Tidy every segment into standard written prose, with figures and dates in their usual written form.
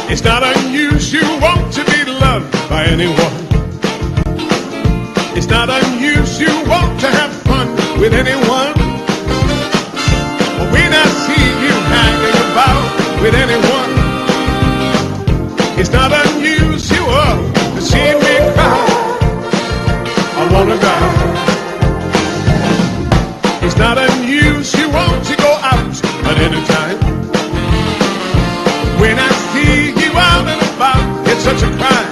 It's not unusual to be loved by anyone. It's not unusual to have fun with anyone. When I see you hanging about with anyone, it's not unusual to see me cry. I wanna die. It's not unusual to go out at any time. When I see you out and about, it's such a crime.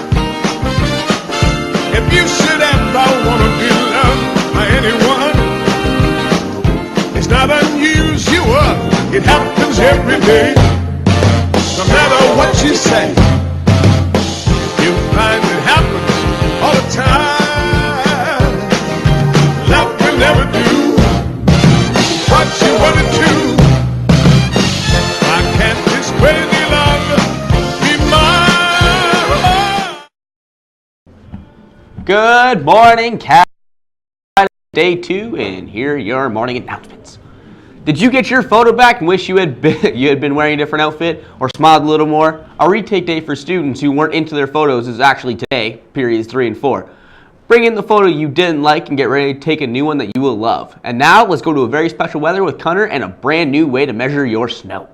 If you should ever wanna be loved by anyone, it's not unusual, it happens every day. No matter what you say, you'll find it happens all the time. Love will never do what you wanna do. I can't this way any longer be mine. Good morning, Cat. Day 2, and here are your morning announcements. Did you get your photo back and wish you had been wearing a different outfit or smiled a little more? Our retake day for students who weren't into their photos is actually today, periods 3 and 4. Bring in the photo you didn't like and get ready to take a new one that you will love. And now let's go to a very special weather with Connor and a brand new way to measure your snow.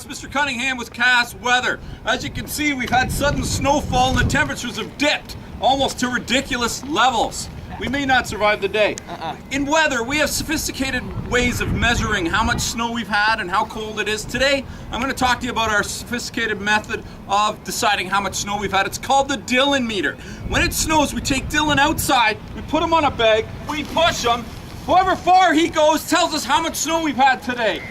Mr. Cunningham with CAS weather. As you can see, we've had sudden snowfall and the temperatures have dipped almost to ridiculous levels. We may not survive the day. In weather, we have sophisticated ways of measuring how much snow we've had and how cold it is. Today, I'm going to talk to you about our sophisticated method of deciding how much snow we've had. It's called the Dylan meter. When it snows, we take Dylan outside, we put him on a bag, we push him. However far he goes tells us how much snow we've had today.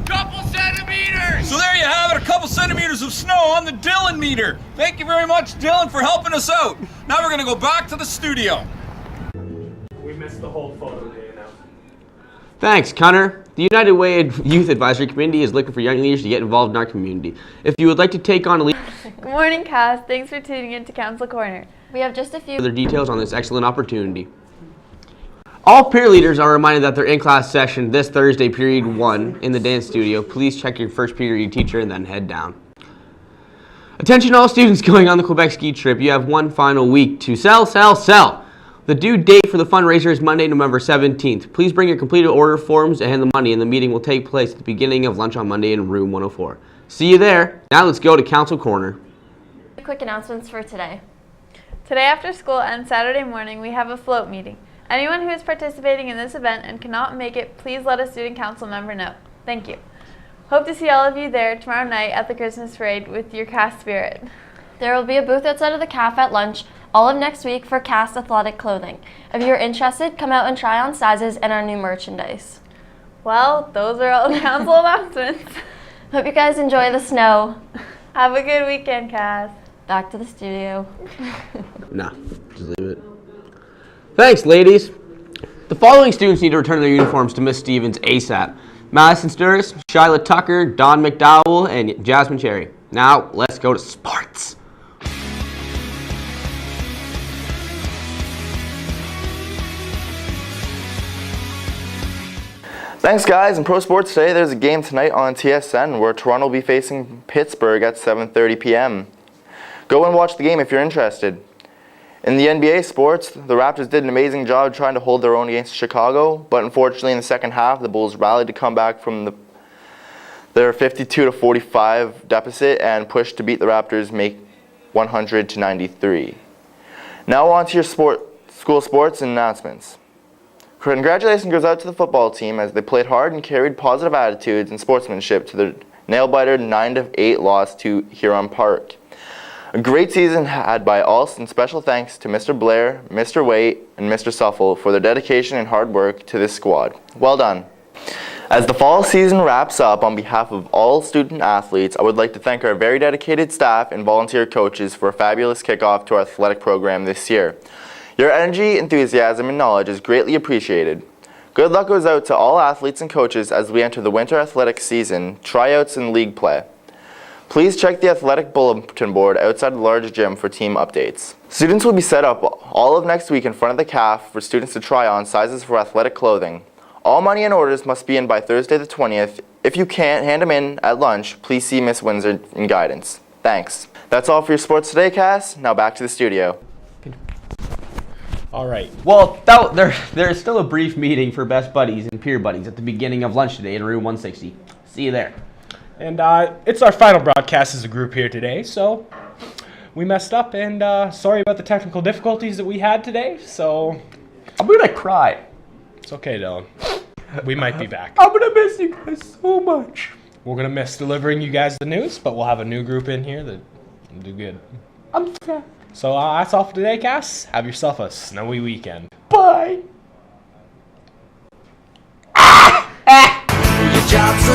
Couple centimeters! So there you have it, a couple centimeters of snow on the Dylan meter. Thank you very much, Dylan, for helping us out. Now we're going to go back to the studio. We missed the whole photo day now. Thanks, Connor. The United Way Youth Advisory Committee is looking for young leaders to get involved in our community. If you would like to take on a lead... Good morning, Cass. Thanks for tuning in to Council Corner. We have just a few further details on this excellent opportunity. All peer leaders are reminded that their in-class session this Thursday, period 1, in the dance studio. Please check your first period teacher and then head down. Attention all students going on the Quebec ski trip. You have one final week to sell. The due date for the fundraiser is Monday, November 17th. Please bring your completed order forms and the money, and the meeting will take place at the beginning of lunch on Monday in room 104. See you there. Now let's go to Council Corner. quick announcements for today. Today after school and Saturday morning, we have a float meeting. Anyone who is participating in this event and cannot make it, please let a student council member know. Thank you. Hope to see all of you there tomorrow night at the Christmas parade with your CAS spirit. There will be a booth outside of the cafe at lunch all of next week for CAS athletic clothing. If you're interested, come out and try on sizes and our new merchandise. Well, those are all the council announcements. Hope you guys enjoy the snow. Have a good weekend, Cass. Back to the studio. Nah, just leave it. Thanks, ladies. The following students need to return their uniforms to Miss Stevens ASAP. Madison Sturris, Shyla Tucker, Dawn McDowell, and Jasmine Cherry. Now, let's go to sports. Thanks, guys. In pro sports today, there's a game tonight on TSN where Toronto will be facing Pittsburgh at 7:30 p.m. Go and watch the game if you're interested. In the NBA sports, the Raptors did an amazing job trying to hold their own against Chicago, but unfortunately in the second half, the Bulls rallied to come back from their 52-45 deficit and pushed to beat the Raptors, make 100-93. Now on to your school sports and announcements. Congratulations goes out to the football team as they played hard and carried positive attitudes and sportsmanship to their nail-biter 9-8 loss to Huron Park. A great season had by all, and special thanks to Mr. Blair, Mr. Waite, and Mr. Suffel for their dedication and hard work to this squad. Well done. As the fall season wraps up, on behalf of all student athletes, I would like to thank our very dedicated staff and volunteer coaches for a fabulous kickoff to our athletic program this year. Your energy, enthusiasm, and knowledge is greatly appreciated. Good luck goes out to all athletes and coaches as we enter the winter athletic season, tryouts, and league play. Please check the athletic bulletin board outside the large gym for team updates. Students will be set up all of next week in front of the CAF for students to try on sizes for athletic clothing. All money and orders must be in by Thursday the 20th. If you can't hand them in at lunch, please see Miss Windsor in guidance. Thanks. That's all for your sports today, Cass. Now back to the studio. All right. Well, there is still a brief meeting for best buddies and peer buddies at the beginning of lunch today in room 160. See you there. And it's our final broadcast as a group here today, so we messed up, and sorry about the technical difficulties that we had today, so I'm gonna cry. it's okay, Dylan. We might be back. I'm gonna miss you guys so much. We're going to miss delivering you guys the news, but we'll have a new group in here that will do good. I'm sad. So that's all for today, Cass. Have yourself a snowy weekend. Bye. Your job's